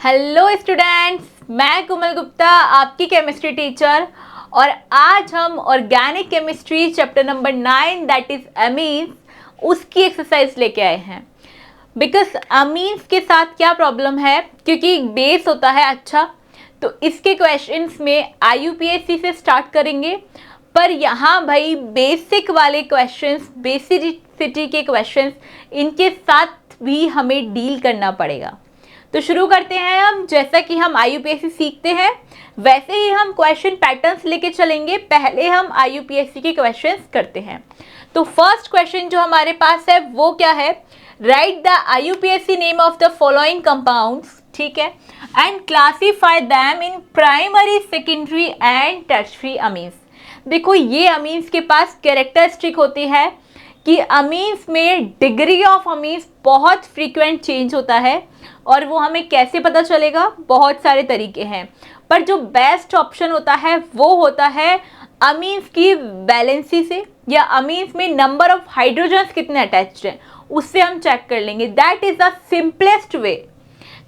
Hello students, मैं कोमल गुप्ता आपकी chemistry teacher. और आज हम organic chemistry chapter number 9 that is amines उसकी एक्सरसाइज लेके आए हैं। बिकॉज अमीन्स के साथ क्या प्रॉब्लम है, क्योंकि बेस होता है अच्छा, तो इसके क्वेश्चंस में IUPAC से स्टार्ट करेंगे। पर यहाँ भाई बेसिक वाले क्वेश्चंस, बेसिसिटी के क्वेश्चंस, इनके साथ भी हमें डील करना पड़ेगा। तो शुरू करते हैं हम। जैसा कि हम IUPAC सीखते हैं वैसे ही हम क्वेश्चन पैटर्न्स लेके चलेंगे। पहले हम IUPAC के क्वेश्चंस करते हैं। तो फर्स्ट क्वेश्चन जो हमारे पास है वो क्या है, right the IUPAC name of the following compounds, ठीक है, and classify them in primary, secondary and tertiary amines. देखो ये अमीन्स के पास कैरेक्टरिस्टिक होती है कि अमीन्स में डिग्री ऑफ अमीन्स बहुत फ्रीक्वेंट चेंज होता है। और वो हमें कैसे पता चलेगा, बहुत सारे तरीके हैं, पर जो बेस्ट ऑप्शन होता है वो होता है अमीन्स की वैलेंसी से, या अमीन्स में नंबर ऑफ हाइड्रोजन्स कितने अटैच्ड हैं उससे हम चेक कर लेंगे। That is the simplest way.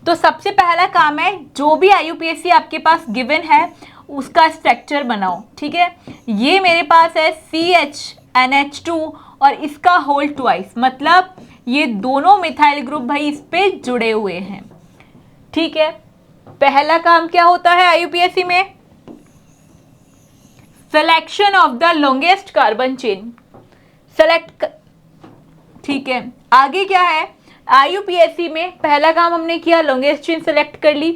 तो सबसे पहला काम है, जो भी IUPAC आपके पास गिवन है उसका स्ट्रक्चर बनाओ, ठीक है। ये मेरे पास है CHNH2 और इसका होल ट्वाइस, मतलब ये दोनों मिथाइल ग्रुप भाई इस पे जुड़े हुए हैं, ठीक है। पहला काम क्या होता है IUPAC में, selection of the longest carbon chain select, ठीक है। आगे क्या है IUPAC में, पहला काम हमने किया, लॉन्गेस्ट चेन सेलेक्ट कर ली।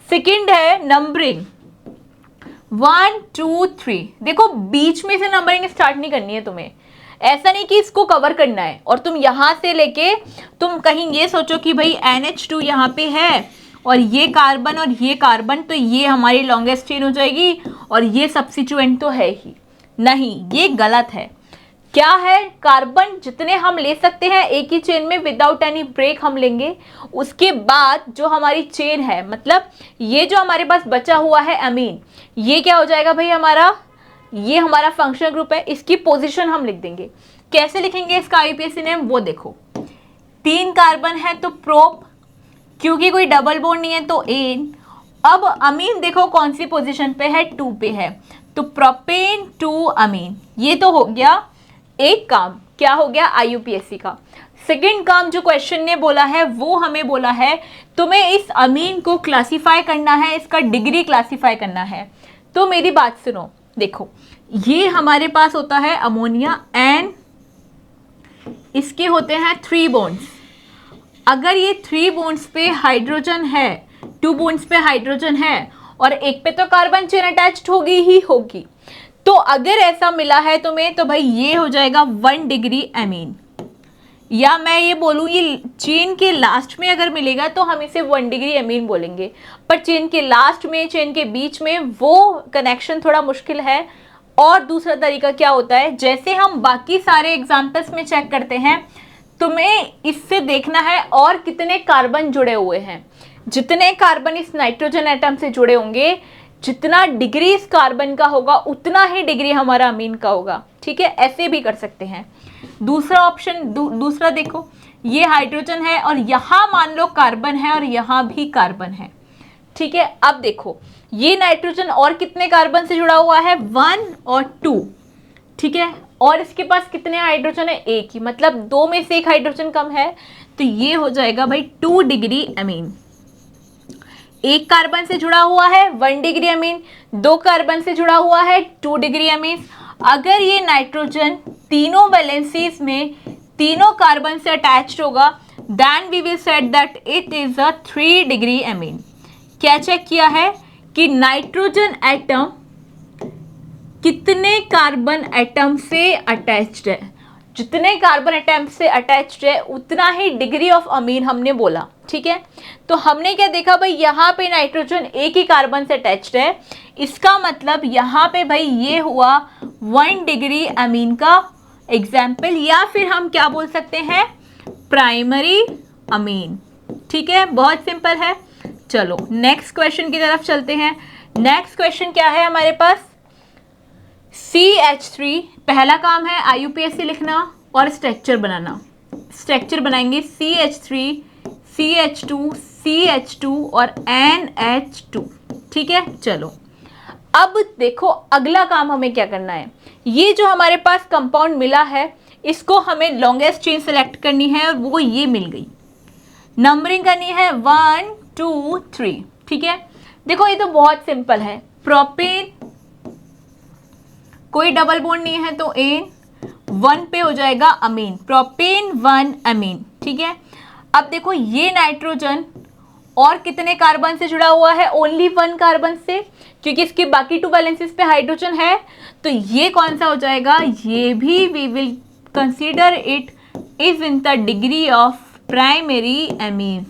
सेकंड है नंबरिंग 1 2 3। देखो बीच में से नंबरिंग स्टार्ट नहीं करनी है तुम्हें, ऐसा नहीं कि इसको कवर करना है और तुम यहां से लेके तुम कहीं ये सोचो कि भाई NH2 यहाँ पे है और ये कार्बन, तो ये हमारी लॉन्गेस्ट चेन हो जाएगी और ये सब्स्टिट्यूएंट तो है ही नहीं, ये गलत है। क्या है, कार्बन जितने हम ले सकते हैं एक ही चेन में विदाउट एनी ब्रेक हम लेंगे। उसके बाद जो हमारी चेन है, मतलब ये जो हमारे पास बचा हुआ है अमीन, ये क्या हो जाएगा भाई हमारा, ये हमारा फंक्शनल ग्रुप है, इसकी पोजीशन हम लिख देंगे। कैसे लिखेंगे इसका IUPAC नेम, वो देखो। 3 कार्बन है तो प्रोप, क्योंकि कोई डबल बॉन्ड नहीं है तो एन। अब अमीन देखो कौन सी पोजीशन पे है, 2 पे है, तो प्रोपेन 2 अमीन। ये तो हो गया एक काम, क्या हो गया IUPAC का। सेकेंड काम जो क्वेश्चन ने बोला है वो हमें बोला है तुम्हें इस अमीन को क्लासीफाई करना है, इसका डिग्री क्लासीफाई करना है। तो मेरी बात सुनो, देखो ये हमारे पास होता है अमोनिया एंड इसके होते हैं 3 बॉन्ड्स। अगर ये 3 बॉन्ड्स पे हाइड्रोजन है, 2 बॉन्ड्स पे हाइड्रोजन है और एक पे तो कार्बन चेन अटैच्ड होगी ही होगी, तो अगर ऐसा मिला है तुम्हें तो भाई ये हो जाएगा 1 डिग्री अमीन। या मैं ये बोलूँ ये चेन के लास्ट में अगर मिलेगा तो हम इसे 1 डिग्री अमीन बोलेंगे, पर चेन के लास्ट में, चेन के बीच में वो कनेक्शन थोड़ा मुश्किल है। और दूसरा तरीका क्या होता है, जैसे हम बाकी सारे एग्जाम्पल्स में चेक करते हैं, तुम्हें इससे देखना है और कितने कार्बन जुड़े हुए हैं। जितने कार्बन इस नाइट्रोजन एटम से जुड़े होंगे, जितना डिग्री इस कार्बन का होगा उतना ही डिग्री हमारा अमीन का होगा, ठीक है। ऐसे भी कर सकते हैं। दूसरा ऑप्शन, दूसरा देखो, ये हाइड्रोजन है और यहाँ मान लो कार्बन है और यहाँ भी कार्बन है, ठीक है। अब देखो ये नाइट्रोजन और कितने कार्बन से जुड़ा हुआ है, 1 और 2, ठीक है। और इसके पास कितने हाइड्रोजन है, एक ही, मतलब 2 में से 1 हाइड्रोजन कम है, तो ये हो जाएगा भाई 2 डिग्री अमीन। एक कार्बन से जुड़ा हुआ है 1 डिग्री अमीन, 2 कार्बन से जुड़ा हुआ है 2 डिग्री अमीन। अगर ये नाइट्रोजन तीनों वैलेंसीज में तीनों कार्बन से अटैच्ड होगा, then we will said that it is a 3 degree amine. क्या चेक किया है कि नाइट्रोजन एटम कितने कार्बन एटम से अटैच्ड है, जितने कार्बन एटम से अटैच्ड है उतना ही डिग्री ऑफ अमीन हमने बोला, ठीक है। तो हमने क्या देखा भाई, यहाँ पे नाइट्रोजन एक ही कार्बन से अटैच्ड है, इसका मतलब यहाँ पे भाई ये हुआ 1 डिग्री अमीन का एग्जाम्पल, या फिर हम क्या बोल सकते हैं, प्राइमरी अमीन, ठीक है। बहुत सिंपल है। चलो नेक्स्ट क्वेश्चन की तरफ चलते हैं। नेक्स्ट क्वेश्चन क्या है हमारे पास, CH3। पहला काम है IUPAC लिखना और स्ट्रक्चर बनाना। स्ट्रक्चर बनाएंगे CH3, CH2, CH2 और NH2, ठीक है। चलो अब देखो अगला काम हमें क्या करना है। ये जो हमारे पास कंपाउंड मिला है इसको हमें लॉन्गेस्ट चेन सेलेक्ट करनी है और वो ये मिल गई। नंबरिंग करनी है 1 2 3, ठीक है। देखो ये तो बहुत सिंपल है। प्रोपेन, कोई डबल बॉन्ड नहीं है तो एन 1 पे हो जाएगा अमीन, प्रोपेन 1 अमीन, ठीक है। अब देखो ये नाइट्रोजन और कितने कार्बन से जुड़ा हुआ है, ओनली 1 कार्बन से, क्योंकि इसके बाकी 2 वैलेंसीज पे हाइड्रोजन है। तो ये कौन सा हो जाएगा, ये भी we will consider it is in the degree of primary amines.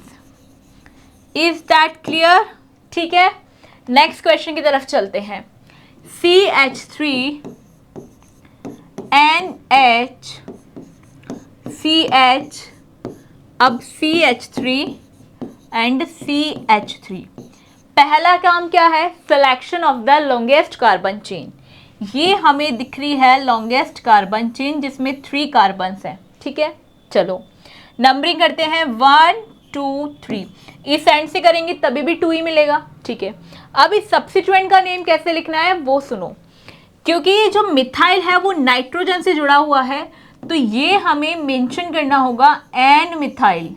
Is that clear, ठीक है। नेक्स्ट क्वेश्चन की तरफ चलते हैं। CH3 NH CH, अब CH3 एंड CH3। पहला काम क्या है, selection of the longest carbon chain. ये हमें दिख रही है लॉन्गेस्ट कार्बन चेन जिसमें 3 कार्बन्स हैं, ठीक है। चलो नंबरिंग करते हैं 1 2 3, इस एंड से करेंगे तभी भी 2 ही मिलेगा, ठीक है। अब इस सब्स्टिट्यूएंट का नेम कैसे लिखना है वो सुनो, क्योंकि ये जो मिथाइल है वो नाइट्रोजन से जुड़ा हुआ है तो ये हमें मेंशन करना होगा एन मिथाइल।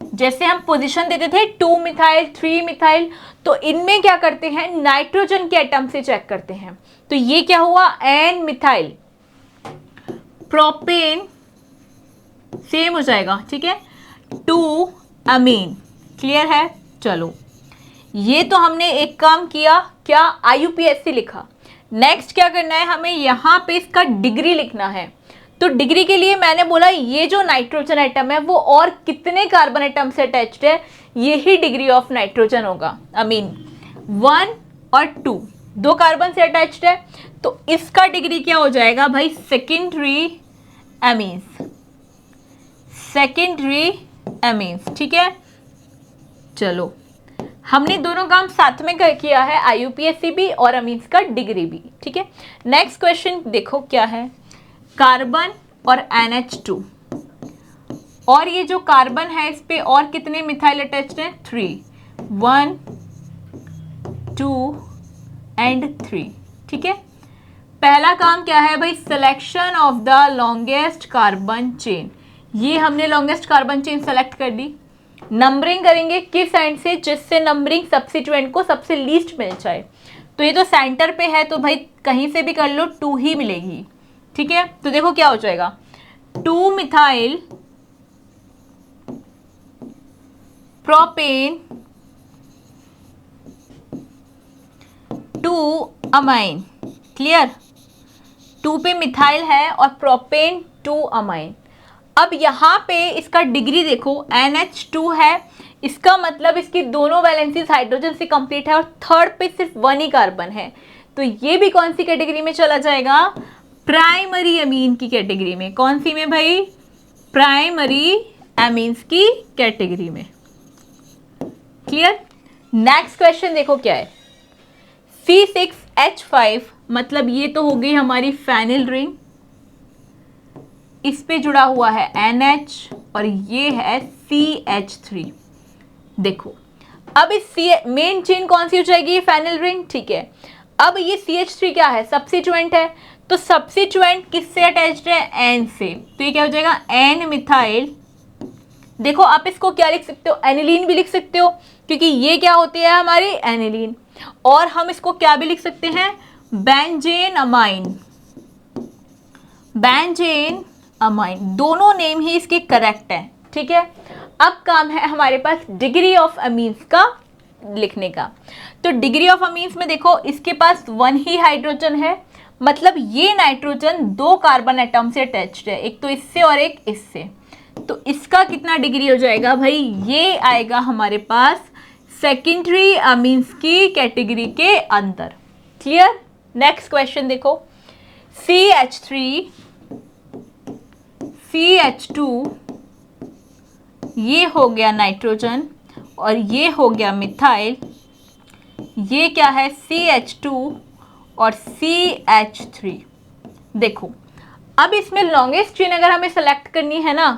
जैसे हम पोजीशन देते थे 2 मिथाइल 3 मिथाइल, तो इनमें क्या करते हैं, नाइट्रोजन के एटम से चेक करते हैं। तो ये क्या हुआ, एन मिथाइल। प्रोपेन सेम हो जाएगा, ठीक है, 2 अमीन। क्लियर है। चलो ये तो हमने एक काम किया, क्या, IUPAC लिखा। नेक्स्ट क्या करना है, हमें यहाँ पे इसका डिग्री लिखना है। तो डिग्री के लिए मैंने बोला ये जो नाइट्रोजन एटम है वो और कितने कार्बन एटम से अटैच्ड है, यही डिग्री ऑफ नाइट्रोजन होगा। अमीन 1 और 2 कार्बन से अटैच्ड है तो इसका डिग्री क्या हो जाएगा भाई, सेकेंडरी एमीन्स, सेकेंडरी एमीन्स, ठीक है। चलो हमने दोनों काम साथ में किया है, IUPAC भी और अमीन्स का डिग्री भी, ठीक है। नेक्स्ट क्वेश्चन देखो क्या है, कार्बन और NH2, और ये जो कार्बन है इस पे और कितने मिथाइल अटैच्ड हैं, 3, 1 2 एंड 3, ठीक है। पहला काम क्या है भाई, selection of the longest carbon chain. ये हमने लॉन्गेस्ट कार्बन चेन सेलेक्ट कर दी। नंबरिंग करेंगे किस एंड से, जिससे नंबरिंग सब्स्टिट्यूएंट को सबसे लीस्ट मिल जाए। तो ये तो सेंटर पे है तो भाई कहीं से भी कर लो 2 ही मिलेगी, ठीक है। तो देखो क्या हो जाएगा, 2 मिथाइल प्रोपेन 2 अमाइन। क्लियर, 2 पे मिथाइल है और प्रोपेन 2 अमाइन। अब यहाँ पे इसका डिग्री देखो, NH2 है, इसका मतलब इसकी दोनों वैलेंसीज हाइड्रोजन से कंप्लीट है और थर्ड पे सिर्फ 1 ही कार्बन है। तो ये भी कौन सी कैटेगरी में चला जाएगा, प्राइमरी अमीन की कैटेगरी में। कौन सी में भाई, प्राइमरी अमीन्स की कैटेगरी में। क्लियर। नेक्स्ट क्वेश्चन देखो क्या है, C6H5, मतलब ये तो हो गई हमारी फेनिल रिंग, इस पे जुड़ा हुआ है NH और ये है CH3। देखो अब इस मेन चेन कौन सी हो जाएगी, फेनिल रिंग, ठीक है। अब ये CH3 क्या है, सब्स्टिट्यूएंट है, तो सब्स्टिट्यूएंट किससे अटैच्ड है, N से, तो ये क्या हो जाएगा, N मिथाइल। देखो आप इसको क्या लिख सकते हो, एनिलीन भी लिख सकते हो, क्योंकि ये क्या होती है हमारी एनिलीन। और हम इसको क्या भी लिख सकते हैं, बेंजेन अमाइन, बेंजेन अमाइन। दोनों नेम ही इसके करेक्ट है, ठीक है। अब काम है हमारे पास डिग्री ऑफ अमीन्स का लिखने का। तो डिग्री ऑफ अमीन्स में देखो इसके पास 1 ही हाइड्रोजन है, मतलब ये नाइट्रोजन 2 कार्बन एटम से अटैच्ड है, एक तो इससे और एक इससे। तो इसका कितना डिग्री हो जाएगा भाई, ये आएगा हमारे पास सेकेंडरी अमीन्स की कैटेगरी के अंदर। क्लियर। नेक्स्ट क्वेश्चन देखो, CH3 CH2, ये हो गया नाइट्रोजन और ये हो गया मिथाइल, ये क्या है CH2 और CH3। देखो अब इसमें लॉन्गेस्ट चेन अगर हमें सेलेक्ट करनी है ना,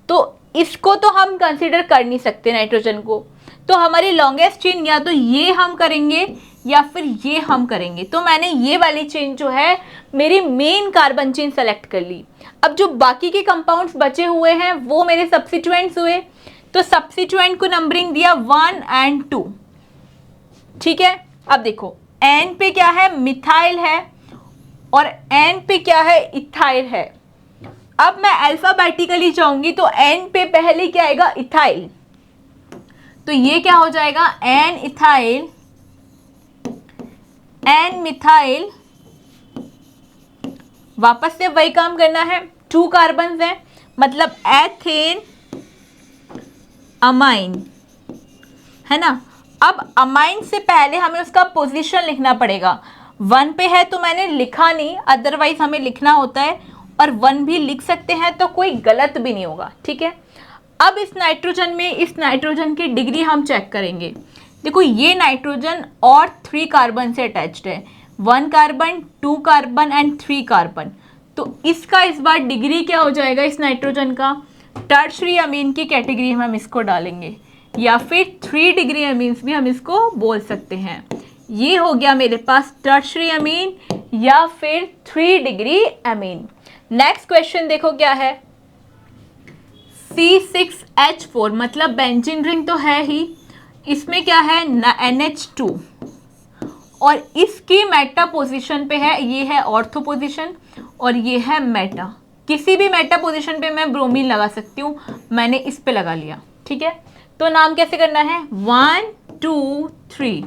तो इसको तो हम कंसीडर कर नहीं सकते नाइट्रोजन को, तो हमारी लॉन्गेस्ट चेन या तो ये हम करेंगे या फिर ये हम करेंगे। तो मैंने ये वाली चेन जो है मेरी मेन कार्बन चेन सेलेक्ट कर ली। अब जो बाकी के कंपाउंड्स बचे हुए हैं वो मेरे सब्स्टिट्यूएंट्स हुए, तो सब्स्टिट्यूएंट को नंबरिंग दिया 1 और 2, ठीक है। अब देखो N पे क्या है, मिथाइल है, और N पे क्या है, इथाइल है। अब मैं अल्फाबेटिकली जाऊंगी तो N पे पहले क्या आएगा, इथाइल, तो ये क्या हो जाएगा, N इथाइल, N मिथाइल। वापस से वही काम करना है, 2 कार्बन है, मतलब एथेन अमाइन, है ना। अब अमाइन से पहले हमें उसका पोजीशन लिखना पड़ेगा। 1 पे है तो मैंने लिखा नहीं, अदरवाइज हमें लिखना होता है, और 1 भी लिख सकते हैं तो कोई गलत भी नहीं होगा, ठीक है। अब इस नाइट्रोजन की डिग्री हम चेक करेंगे। देखो ये नाइट्रोजन और 3 कार्बन से अटैच्ड है, 1 कार्बन, 2 कार्बन एंड 3 कार्बन। तो इसका इस बार डिग्री क्या हो जाएगा, इस नाइट्रोजन का टर्शरी अमीन की कैटेगरी में हम इसको डालेंगे, या फिर 3 डिग्री अमीन्स भी हम इसको बोल सकते हैं। ये हो गया मेरे पास टर्शरी अमीन या फिर 3 डिग्री अमीन। नेक्स्ट क्वेश्चन देखो क्या है, C6H4 मतलब बेंजीन रिंग तो है ही, इसमें क्या है NH2, और इसकी मेटा पोजीशन पे है, ये है ऑर्थो पोजीशन और ये है मेटा। किसी भी मेटा पोजीशन पे मैं ब्रोमीन लगा सकती हूँ, मैंने इस पे लगा लिया, ठीक है। तो नाम कैसे करना है, 1 2 3,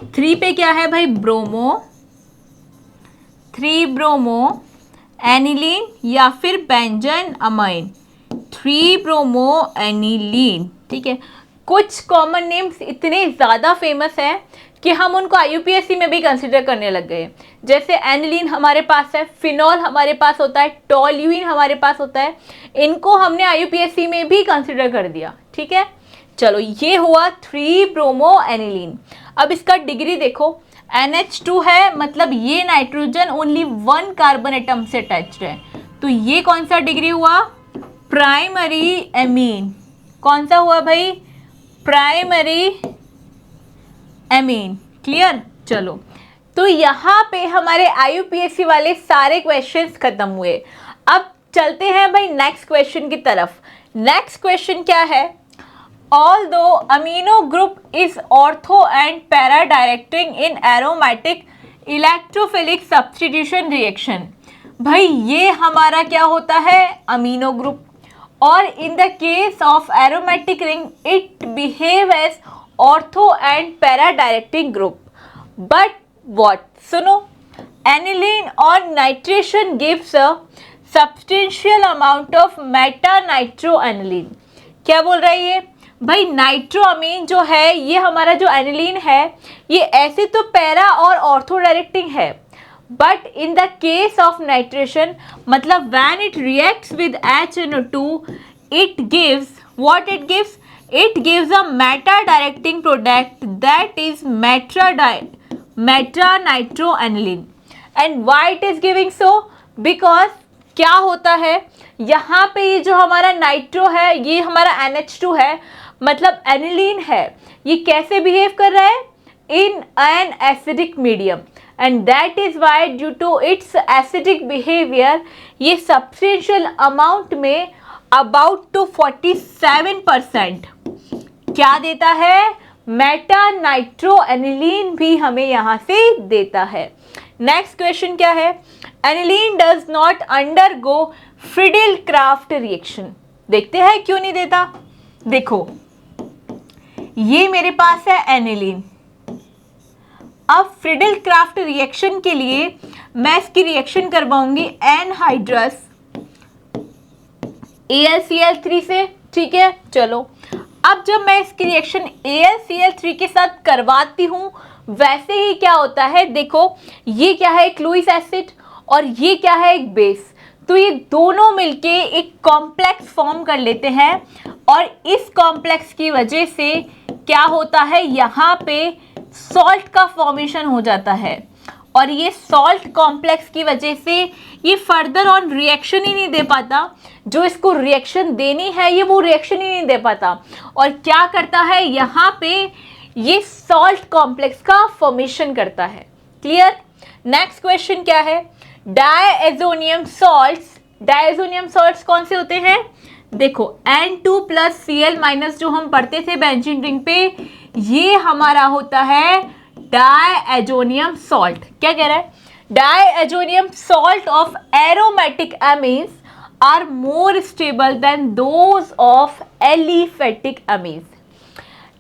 3 पे क्या है भाई, ब्रोमो, 3 ब्रोमो एनिलीन या फिर बेंजन अमाइन, 3 ब्रोमो एनिलीन, ठीक है। कुछ कॉमन नेम्स इतने ज़्यादा फेमस हैं कि हम उनको IUPAC में भी कंसिडर करने लग गए। जैसे एनिलीन हमारे पास है, फिनॉल हमारे पास होता है, टॉल्यूइन हमारे पास होता है, इनको हमने IUPAC में भी कंसिडर कर दिया, ठीक है। चलो ये हुआ 3 ब्रोमो एनिलीन। अब इसका डिग्री देखो, NH2 है, मतलब ये नाइट्रोजन ओनली 1 कार्बन एटम से अटैच्ड है, तो ये कौन सा डिग्री हुआ, प्राइमरी एमीन। कौन सा हुआ भाई, प्राइमरी एमीन, क्लियर। चलो तो यहाँ पे हमारे IUPAC वाले सारे क्वेश्चंस खत्म हुए। अब चलते हैं भाई नेक्स्ट क्वेश्चन की तरफ। नेक्स्ट क्वेश्चन क्या है, although amino group is ortho and para directing in aromatic electrophilic substitution reaction. भाई ये हमारा क्या होता है, अमीनो ग्रुप, और in the case of aromatic ring it behave as ortho and para directing group. But what, सुनो, aniline और nitration gives a substantial amount of meta nitro aniline. क्या बोल रहा है ये भाई, नाइट्रो अमीन जो है, ये हमारा जो एनिलीन है, ये ऐसे तो पैरा और ऑर्थो डायरेक्टिंग है, but in the case of nitration, मतलब when it reacts with HNO2 it gives what it gives, it gives a meta directing product that is meta nitroaniline। and why it is giving so, because क्या होता है यहाँ पे, ये जो हमारा nitro है, ये हमारा NH2 है, मतलब एनिलीन है, ये कैसे बिहेव कर रहा है, in an acidic medium, and that is why due to its acidic behavior ये substantial amount में about to 47% क्या देता है, मेटा नाइट्रो एनिलीन भी हमें यहाँ से देता है। नेक्स्ट क्वेश्चन क्या है, aniline does not undergo Friedel Crafts reaction. देखते हैं क्यों नहीं देता। देखो ये मेरे पास है एनिलीन, अब फ्रिडल क्राफ्ट रिएक्शन के लिए मैं इसकी रिएक्शन करवाऊंगी एनहाइड्रस AlCl3 से, ठीक है। चलो अब जब मैं इसकी रिएक्शन AlCl3 के साथ करवाती हूँ, वैसे ही क्या होता है, देखो ये क्या है, एक लुईस एसिड और ये क्या है, एक बेस, तो ये दोनों मिलके एक कॉम्प्लेक्स फॉर्म कर लेते हैं, और इस कॉम्प्लेक्स की वजह से क्या होता है, यहाँ पे सॉल्ट का फॉर्मेशन हो जाता है, और ये सॉल्ट कॉम्प्लेक्स की वजह से ये फर्दर ऑन रिएक्शन ही नहीं दे पाता, जो इसको रिएक्शन देनी है ये वो रिएक्शन ही नहीं दे पाता, और क्या करता है यहाँ पे ये सॉल्ट कॉम्प्लेक्स का फॉर्मेशन करता है। क्लियर। नेक्स्ट क्वेश्चन क्या है, डायएजोनियम सॉल्ट्स। डायएजोनियम सॉल्ट्स कौन से होते हैं, देखो N2 प्लस Cl माइनस जो हम पढ़ते थे बेंजीन रिंग पे, ये हमारा होता है डायएजोनियम सॉल्ट। क्या कह रहा है, diazonium salt of aromatic amines are more stable than those of aliphatic amines.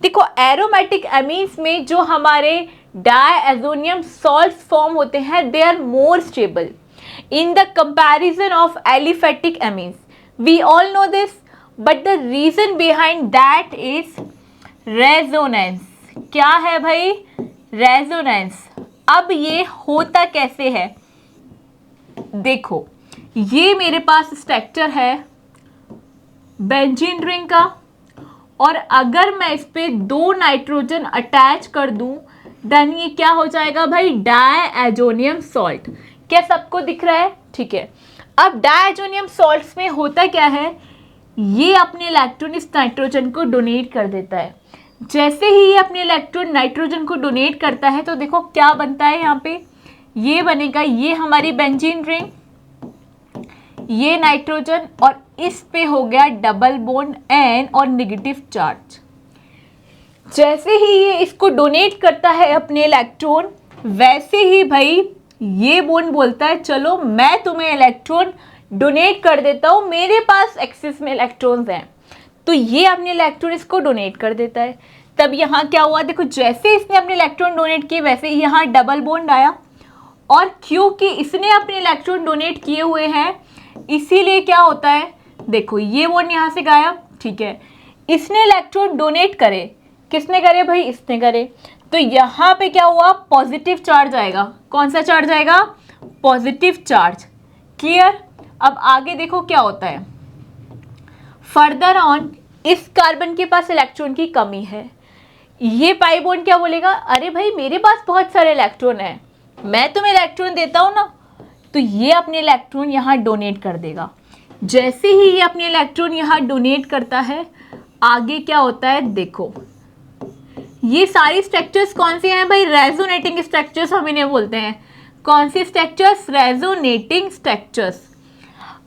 देखो एरोमेटिक एमीन्स में जो हमारे डायएजोनियम सॉल्ट्स फॉर्म होते हैं they are more stable in the comparison of aliphatic amines. We all know this, but the reason behind that is resonance. क्या है भाई, resonance. अब ये होता कैसे है, देखो ये मेरे पास स्ट्रक्चर है बेंजीन रिंग का, और अगर मैं इस पे 2 नाइट्रोजन अटैच कर दूं देन ये क्या हो जाएगा भाई, डायएजोनियम सॉल्ट। क्या सबको दिख रहा है, ठीक है। अब डायएजोनियम सॉल्ट्स में होता क्या है, ये अपने इलेक्ट्रॉन इस नाइट्रोजन को डोनेट कर देता है। जैसे ही ये अपने इलेक्ट्रॉन नाइट्रोजन को डोनेट करता है तो देखो क्या बनता है, यहाँ पे ये बनेगा, ये हमारी बेंजीन रिंग, ये नाइट्रोजन, और इस पे हो गया डबल बॉन्ड N और नेगेटिव चार्ज। जैसे ही ये इसको डोनेट करता है अपने इलेक्ट्रॉन, वैसे ही भाई ये बॉन्ड बोलता है चलो मैं तुम्हें इलेक्ट्रॉन डोनेट कर देता हूँ, मेरे पास एक्सेस में इलेक्ट्रॉन्स हैं, तो ये अपने इलेक्ट्रॉन इसको डोनेट कर देता है। तब यहाँ क्या हुआ, देखो जैसे इसने अपने इलेक्ट्रॉन डोनेट किए वैसे ही यहाँ डबल बॉन्ड आया, और क्योंकि इसने अपने इलेक्ट्रॉन डोनेट किए हुए हैं इसीलिए क्या होता है, देखो ये बॉन्ड यहाँ से गायब, ठीक है। इसने इलेक्ट्रॉन डोनेट करे, किसने करे भाई, इसने करे, तो यहाँ पे क्या हुआ, पॉजिटिव चार्ज आएगा। कौन सा चार्ज आएगा, पॉजिटिव चार्ज। क्लियर। अब आगे देखो क्या होता है, फर्दर ऑन इस कार्बन के पास इलेक्ट्रॉन की कमी है, ये पाई बॉन्ड क्या बोलेगा, अरे भाई मेरे पास बहुत सारे इलेक्ट्रॉन हैं, मैं तुम्हें इलेक्ट्रॉन देता हूँ ना, तो ये अपने इलेक्ट्रॉन यहाँ डोनेट कर देगा। जैसे ही ये अपने इलेक्ट्रॉन यहाँ डोनेट करता है, आगे क्या होता है, देखो ये सारी स्ट्रक्चर्स कौन सी हैं भाई, रेजोनेटिंग स्ट्रक्चर्स हम इन्हें बोलते हैं। कौन सी स्ट्रक्चर्स, रेजोनेटिंग स्ट्रक्चर्स।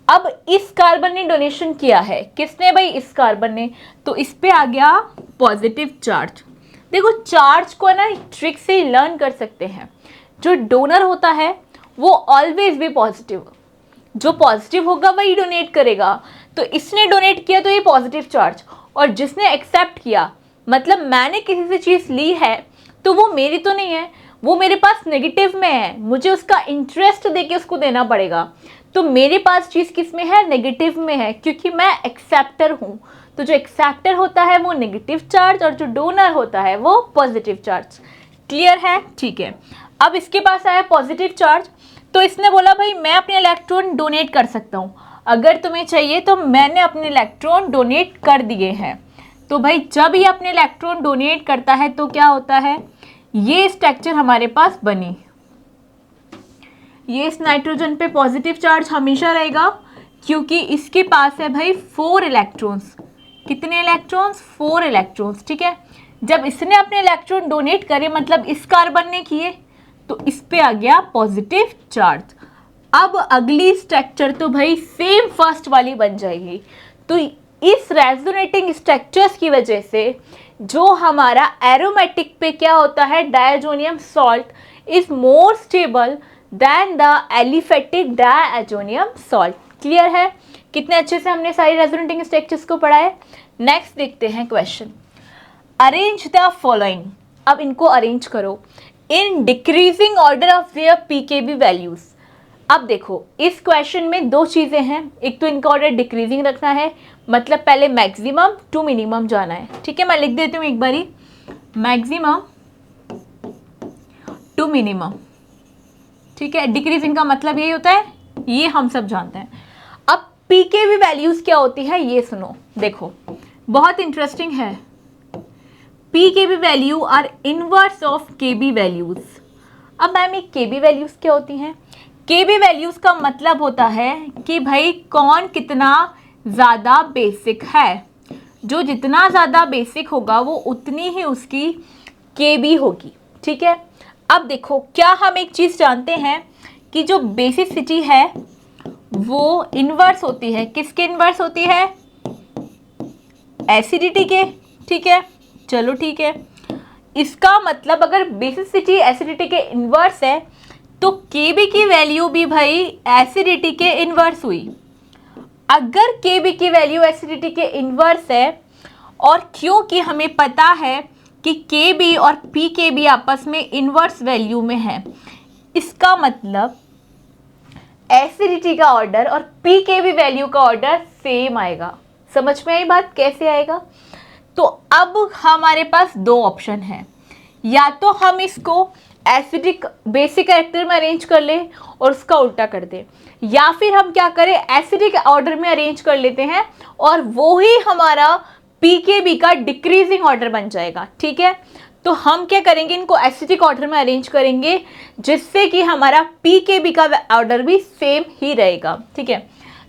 अब इस कार्बन ने डोनेशन किया है, किसने भाई, इस कार्बन ने, तो इस पे आ गया पॉजिटिव चार्ज। देखो चार्ज को ना ट्रिक से लर्न कर सकते हैं, जो डोनर होता है वो ऑलवेज भी पॉजिटिव, जो पॉजिटिव होगा वही डोनेट करेगा, तो इसने डोनेट किया तो ये पॉजिटिव चार्ज, और जिसने एक्सेप्ट किया मतलब मैंने किसी से चीज़ ली है तो वो मेरी तो नहीं है, वो मेरे पास नेगेटिव में है, मुझे उसका इंटरेस्ट देके उसको देना पड़ेगा, तो मेरे पास चीज़ किस में है, नेगेटिव में है, क्योंकि मैं एक्सेप्टर हूँ। तो जो एक्सेप्टर होता है वो नेगेटिव चार्ज, और जो डोनर होता है वो पॉजिटिव चार्ज। क्लियर है, ठीक है। अब इसके पास आया पॉजिटिव चार्ज, तो इसने बोला भाई मैं अपने इलेक्ट्रॉन डोनेट कर सकता हूँ, अगर तुम्हें चाहिए तो मैंने अपने इलेक्ट्रॉन डोनेट कर दिए हैं। तो भाई जब ये अपने इलेक्ट्रॉन डोनेट करता है तो क्या होता है, ये स्ट्रक्चर हमारे पास बनी, ये इस नाइट्रोजन पे पॉजिटिव चार्ज हमेशा रहेगा क्योंकि इसके पास है भाई 4 इलेक्ट्रॉन्स। कितने इलेक्ट्रॉन्स, 4 इलेक्ट्रॉन्स, ठीक है। जब इसने अपने इलेक्ट्रॉन डोनेट करे मतलब इस कार्बन ने किए, तो इस पे आ गया पॉजिटिव चार्ज। अब अगली स्ट्रक्चर तो भाई सेम फर्स्ट वाली बन जाएगी। तो इस रेजोनेटिंग स्ट्रक्चर्स की वजह से जो हमारा एरोमेटिक पे क्या होता है, diazonium salt is more stable then the aliphatic diazonium salt. Clear है, कितने अच्छे से हमने सारी रेजोनेटिंग स्ट्रक्चर्स को पढ़ा है। नेक्स्ट देखते हैं क्वेश्चन, अरेंज द फॉलोइंग। अब इनको अरेंज करो in decreasing order of their pKb values. अब देखो इस क्वेश्चन में 2 चीज़ें हैं, एक तो इनका ऑर्डर डिक्रीजिंग रखना है, मतलब पहले मैक्सिमम टू मिनिमम जाना है, ठीक है। मैं लिख देती हूँ एक बारी, मैक्सिमम टू मिनिमम, ठीक है। डिक्रीजिंग का मतलब यही होता है, ये हम सब जानते हैं। अब पीकेबी वैल्यूज क्या होती है ये सुनो, देखो बहुत इंटरेस्टिंग है। PKb value are inverse of KB values. अब मैम ये केबी वैल्यूज़ क्या होती हैं? केबी वैल्यूज़ का मतलब होता है कि भाई कौन कितना ज़्यादा बेसिक है। जो जितना ज़्यादा बेसिक होगा वो उतनी ही उसकी केबी होगी। ठीक है, अब देखो क्या हम एक चीज़ जानते हैं कि जो बेसिसिटी है वो इन्वर्स होती है। किसके इन्वर्स होती है? एसिडिटी के। ठीक है, चलो ठीक है, इसका मतलब अगर बेसिसिटी एसिडिटी के इन्वर्स है तो केबी की वैल्यू भी भाई एसिडिटी के इन्वर्स हुई। अगर केबी की वैल्यू एसिडिटी के इन्वर्स है और क्योंकि हमें पता है कि केबी और पीकेबी आपस में इन्वर्स वैल्यू में है, इसका मतलब एसिडिटी का ऑर्डर और पीकेबी वैल्यू का ऑर्डर सेम आएगा। समझ में आई बात? कैसे आएगा? तो अब हमारे पास दो ऑप्शन हैं, या तो हम इसको एसिडिक बेसिक कैरेक्टर में अरेंज कर लें और उसका उल्टा कर दें, या फिर हम क्या करें एसिडिक ऑर्डर में अरेंज कर लेते हैं और वो ही हमारा पीकेबी का डिक्रीजिंग ऑर्डर बन जाएगा। ठीक है, तो हम क्या करेंगे, इनको एसिडिक ऑर्डर में अरेंज करेंगे जिससे कि हमारा पीकेबी का ऑर्डर भी सेम ही रहेगा। ठीक है,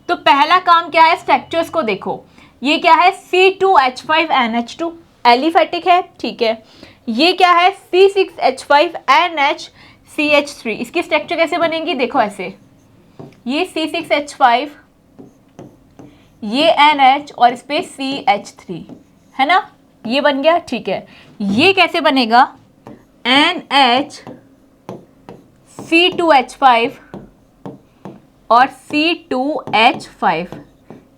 तो पहला काम क्या है, स्ट्रक्चर्स को देखो। ये क्या है? C2H5NH2 एलिफेटिक है। ठीक है, ये क्या है? C6H5NHCH3। इसकी स्ट्रक्चर कैसे बनेगी? देखो ऐसे, ये C6H5, ये NH और इस पे CH3 है ना, ये बन गया। ठीक है, ये कैसे बनेगा? NH C2H5 और C2H5।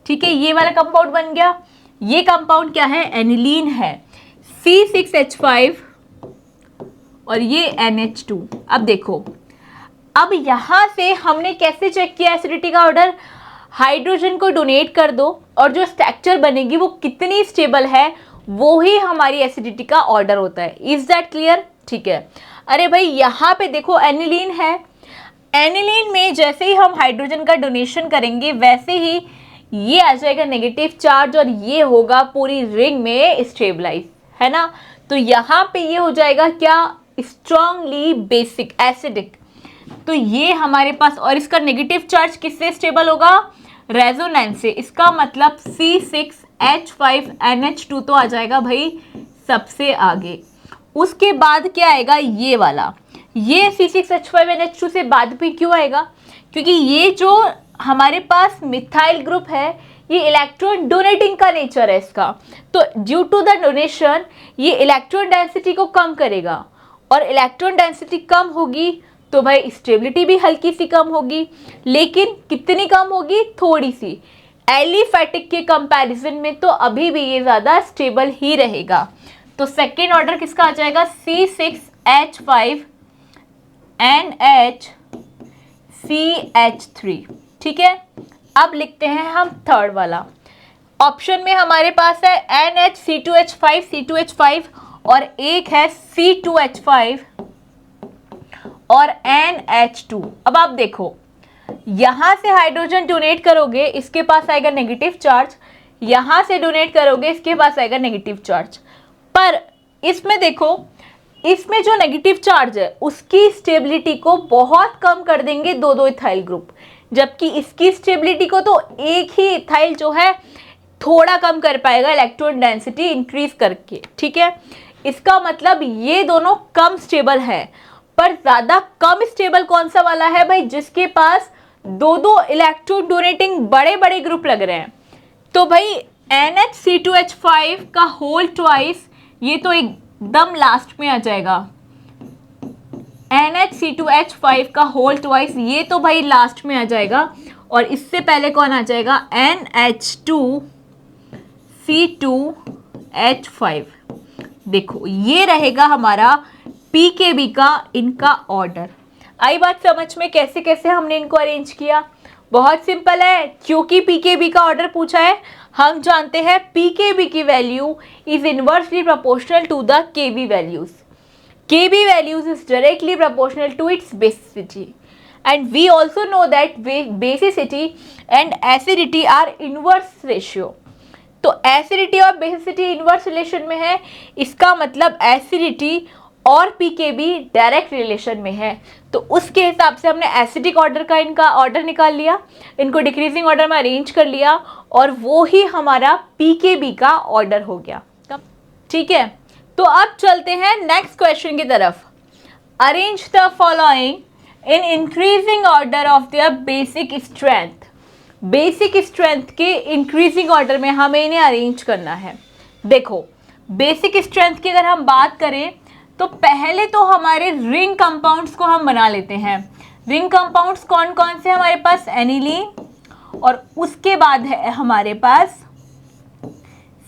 ठीक है, ये वाला कंपाउंड बन गया। ये कंपाउंड क्या है? एनिलीन है, C6H5 और ये NH2। अब देखो, अब यहां से हमने कैसे चेक किया एसिडिटी का ऑर्डर? हाइड्रोजन को डोनेट कर दो और जो स्ट्रक्चर बनेगी वो कितनी स्टेबल है वो ही हमारी एसिडिटी का ऑर्डर होता है। Is that clear? ठीक है, अरे भाई यहाँ पे देखो एनिलीन है, एनिलीन में जैसे ही हम हाइड्रोजन का डोनेशन करेंगे वैसे ही ये आ जाएगा नेगेटिव चार्ज और ये होगा पूरी रिंग में स्टेबलाइज, है ना। तो यहाँ पे ये हो जाएगा क्या? Strongly basic acidic. तो ये हमारे पास, और इसका नेगेटिव चार्ज किससे स्टेबल होगा? रेजोनेंस से। इसका मतलब C6H5NH2 तो आ जाएगा भाई सबसे आगे। उसके बाद क्या आएगा? ये वाला, ये C6H5NH2 से बाद भी क्यों आएगा? क्योंकि ये जो हमारे पास मिथाइल ग्रुप है ये इलेक्ट्रॉन डोनेटिंग का नेचर है इसका, तो ड्यू टू द डोनेशन ये इलेक्ट्रॉन डेंसिटी को कम करेगा, और इलेक्ट्रॉन डेंसिटी कम होगी तो भाई स्टेबिलिटी भी हल्की सी कम होगी, लेकिन कितनी कम होगी? थोड़ी सी। एलिफेटिक के कंपैरिजन में तो अभी भी ये ज़्यादा स्टेबल ही रहेगा। तो सेकेंड ऑर्डर किसका आ जाएगा? C6H5NHCH3। ठीक है, अब लिखते हैं हम थर्ड वाला। ऑप्शन में हमारे पास है NH, C2H5 और एक है C2H5 और NH2। अब आप देखो, यहां से हाइड्रोजन डोनेट करोगे इसके पास आएगा नेगेटिव चार्ज, यहां से डोनेट करोगे इसके पास आएगा नेगेटिव चार्ज। पर इसमें देखो, इसमें जो नेगेटिव चार्ज है उसकी स्टेबिलिटी को बहुत कम कर देंगे दो दो इथाइल ग्रुप, जबकि इसकी स्टेबिलिटी को तो एक ही इथाइल जो है थोड़ा कम कर पाएगा इलेक्ट्रॉन डेंसिटी इंक्रीज करके। ठीक है, इसका मतलब ये दोनों कम स्टेबल है। पर ज्यादा कम स्टेबल कौन सा वाला है भाई? जिसके पास दो दो इलेक्ट्रॉन डोनेटिंग बड़े बड़े ग्रुप लग रहे हैं। तो भाई NHC2H5 का होल ट्वाइस, ये तो एकदम लास्ट में आ जाएगा। NHC2H5 का होल ट्वाइस ये तो भाई लास्ट में आ जाएगा, और इससे पहले कौन आ जाएगा? NH2C2H5। देखो ये रहेगा हमारा पीकेबी का इनका ऑर्डर। आई बात समझ में कैसे कैसे हमने इनको अरेंज किया? बहुत सिंपल है, क्योंकि पीकेबी का ऑर्डर पूछा है। हम जानते हैं पीकेबी की value is inversely proportional to the Kb values. Kb values is directly proportional to its basicity, and we also know that basicity and acidity are inverse ratio। तो एसिडिटी और basicity inverse relation में है, इसका मतलब acidity और pKb direct relation में है, तो उसके हिसाब से हमने एसिडिक ऑर्डर का इनका ऑर्डर निकाल लिया, इनको डिक्रीजिंग ऑर्डर में अरेंज कर लिया और वो ही हमारा पीकेबी का ऑर्डर हो गया। ठीक है, तो अब चलते हैं नेक्स्ट क्वेश्चन की तरफ। Arrange the following in increasing order of their basic strength. Basic strength के इंक्रीजिंग ऑर्डर में हमें इन्हें अरेंज करना है। देखो, बेसिक स्ट्रेंथ की अगर हम बात करें तो पहले तो हमारे रिंग कंपाउंड्स को हम बना लेते हैं। रिंग कंपाउंड्स कौन कौन से हमारे पास? एनिलीन, और उसके बाद है हमारे पास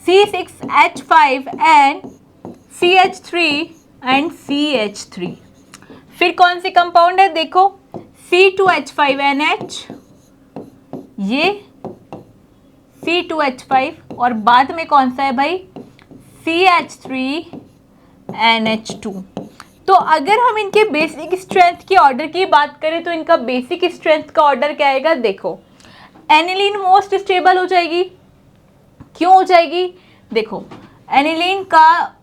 C6H5 and CH3 and CH3। फिर कौन सी कंपाउंड है? देखो, C2H5NH, ये C2H5 और बाद में कौन सा है भाई? CH3NH2। तो अगर हम इनके बेसिक स्ट्रेंथ की ऑर्डर की बात करें तो इनका बेसिक स्ट्रेंथ का ऑर्डर क्या आएगा? देखो, एनिलीन मोस्ट स्टेबल हो जाएगी। क्यों हो जाएगी? देखो, एनिलीन का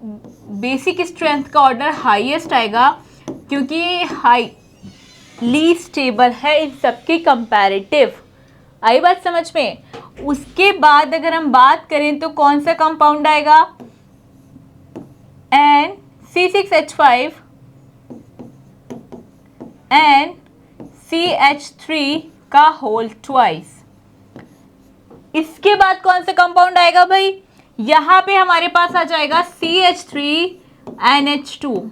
बेसिक स्ट्रेंथ का ऑर्डर हाईएस्ट आएगा क्योंकि ये हाईली स्टेबल है इन सबके कंपैरेटिव। आई बात समझ में? उसके बाद अगर हम बात करें तो कौन सा कंपाउंड आएगा? एंड C6H5 एंड CH3 का होल ट्वाइस। इसके बाद कौन सा कंपाउंड आएगा भाई? यहाँ पे हमारे पास आ जाएगा CH3NH2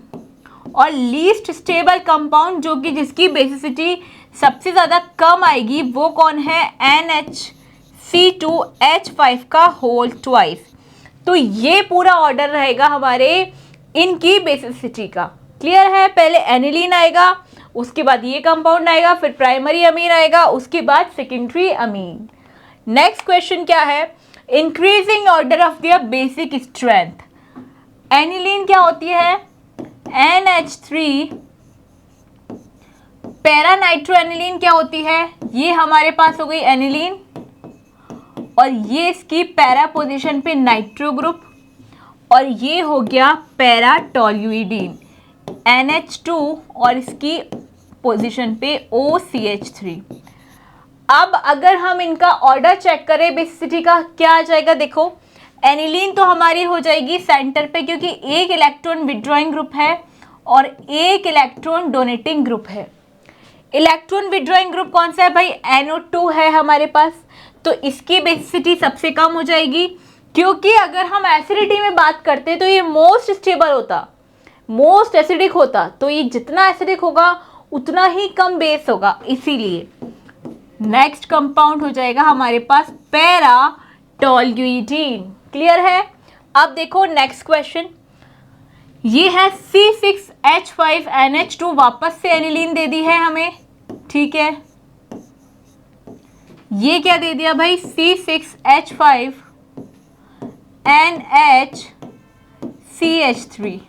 और लीस्ट स्टेबल कंपाउंड जो कि जिसकी बेसिसिटी सबसे ज़्यादा कम आएगी वो कौन है? NHC2H5 का होल ट्वाइस। तो ये पूरा ऑर्डर रहेगा हमारे इनकी बेसिसिटी का। क्लियर है? पहले एनिलीन आएगा, उसके बाद ये कंपाउंड आएगा, फिर प्राइमरी अमीन आएगा, उसके बाद सेकेंडरी अमीन। नेक्स्ट क्वेश्चन क्या है? Increasing order of their basic strength. Aniline क्या होती है? NH3। पैरा नाइट्रोएनिलीन क्या होती है? ये हमारे पास हो गई एनिलीन और ये इसकी पैरा पोजीशन पे नाइट्रो ग्रुप, और ये हो गया पैरा टोल्यूइडीन NH2 और इसकी पोजीशन पे OCH3। अब अगर हम इनका ऑर्डर चेक करें बेसिसिटी का, क्या आ जाएगा? देखो, एनिलीन तो हमारी हो जाएगी सेंटर पे क्योंकि एक इलेक्ट्रॉन विड्रॉइंग ग्रुप है और एक इलेक्ट्रॉन डोनेटिंग ग्रुप है। इलेक्ट्रॉन विड्रॉइंग ग्रुप कौन सा है भाई? NO2 है हमारे पास, तो इसकी बेसिसिटी सबसे कम हो जाएगी क्योंकि अगर हम एसिडिटी में बात करते तो ये मोस्ट स्टेबल होता, मोस्ट एसिडिक होता, तो ये जितना एसिडिक होगा उतना ही कम बेस होगा, इसीलिए। नेक्स्ट कंपाउंड हो जाएगा हमारे पास पैरा टोल्यूइडीन। क्लियर है? अब देखो नेक्स्ट क्वेश्चन, ये है C6H5NH2, वापस से एनिलीन दे दी है हमें। ठीक है, ये क्या दे दिया भाई? C6H5NHCH3।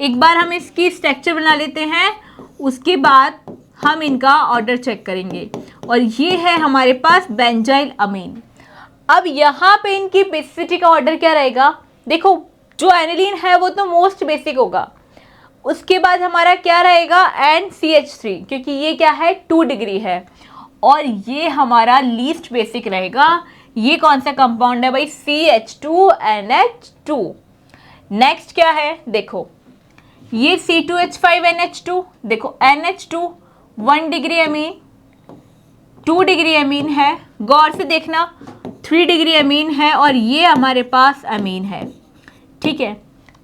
एक बार हम इसकी स्ट्रक्चर बना लेते हैं, उसके बाद हम इनका ऑर्डर चेक करेंगे। और ये है हमारे पास बेंजाइल अमीन। अब यहाँ पे इनकी बेसिसिटी का ऑर्डर क्या रहेगा? देखो, जो एनिलीन है वो तो मोस्ट बेसिक होगा, उसके बाद हमारा क्या रहेगा? NCH3, क्योंकि ये क्या है? 2 डिग्री है, और ये हमारा लीस्ट बेसिक रहेगा। ये कौन सा कंपाउंड है भाई? CH2NH2। नेक्स्ट क्या है? देखो, ये C2H5NH2, देखो NH2 1 degree amine, 2 degree amine है, गौर से देखना 3 डिग्री अमीन है, और ये हमारे पास अमीन है। ठीक है,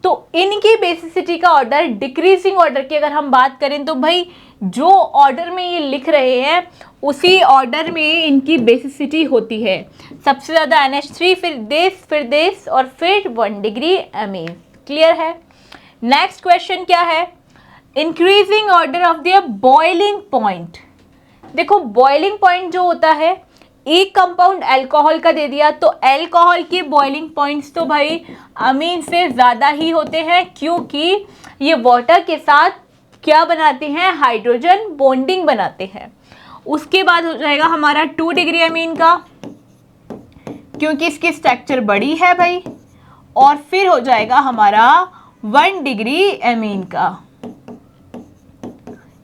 तो इनकी बेसिसिटी का ऑर्डर, डिक्रीजिंग ऑर्डर की अगर हम बात करें तो भाई जो ऑर्डर में ये लिख रहे हैं उसी ऑर्डर में इनकी बेसिसिटी होती है। सबसे ज़्यादा NH3, फिर देश और फिर 1 डिग्री अमीन। क्लियर है? नेक्स्ट क्वेश्चन क्या है? Increasing order of the boiling point. देखो, बॉइलिंग पॉइंट जो होता है, एक कंपाउंड अल्कोहल का दे दिया तो अल्कोहल के बॉइलिंग पॉइंट्स तो भाई अमीन से ज़्यादा ही होते हैं, क्योंकि ये वाटर के साथ क्या बनाते हैं? हाइड्रोजन बॉन्डिंग बनाते हैं। उसके बाद हो जाएगा हमारा 2 डिग्री अमीन का, क्योंकि इसकी स्ट्रक्चर बड़ी है भाई, और फिर हो जाएगा हमारा 1 डिग्री एमीन का,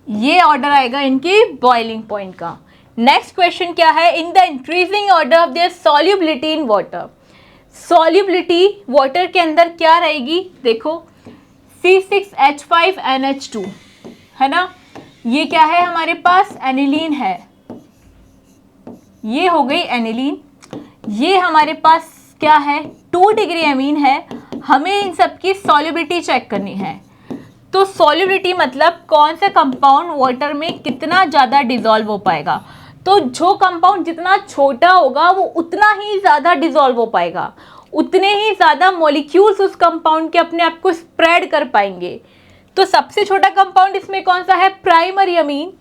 ये ऑर्डर आएगा इनकी बॉइलिंग पॉइंट का। नेक्स्ट क्वेश्चन क्या है, in the increasing order of their solubility in water, solubility water के अंदर क्या रहेगी, देखो C6H5NH2 है ना, ये क्या है हमारे पास, एनिलीन है, ये हो गई एनिलीन, ये हमारे पास क्या है 2 डिग्री एमीन है, हमें इन सब की सॉल्युबिलिटी चेक करनी है। तो सॉल्युबिलिटी मतलब कौन सा कंपाउंड वाटर में कितना ज़्यादा डिजॉल्व हो पाएगा, तो जो कंपाउंड जितना छोटा होगा वो उतना ही ज़्यादा डिजॉल्व हो पाएगा, उतने ही ज़्यादा मॉलिक्यूल्स उस कंपाउंड के अपने आप को स्प्रेड कर पाएंगे। तो सबसे छोटा कंपाउंड इसमें कौन सा है, primary amine,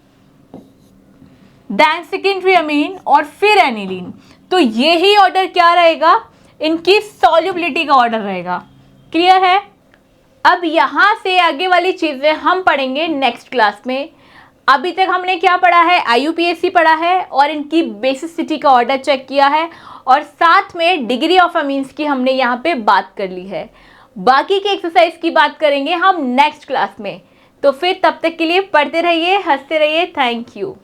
then secondary amine और फिर एनिलीन। तो ये ही ऑर्डर क्या रहेगा, इनकी सॉल्युबिलिटी का ऑर्डर रहेगा। क्लियर है। अब यहाँ से आगे वाली चीज़ें हम पढ़ेंगे नेक्स्ट क्लास में। अभी तक हमने क्या पढ़ा है, IUPAC पढ़ा है और इनकी बेसिसिटी का ऑर्डर चेक किया है और साथ में डिग्री ऑफ अमीन्स की हमने यहाँ पे बात कर ली है। बाकी के एक्सरसाइज की बात करेंगे हम नेक्स्ट क्लास में। तो फिर तब तक के लिए पढ़ते रहिए, हंसते रहिए। Thank you.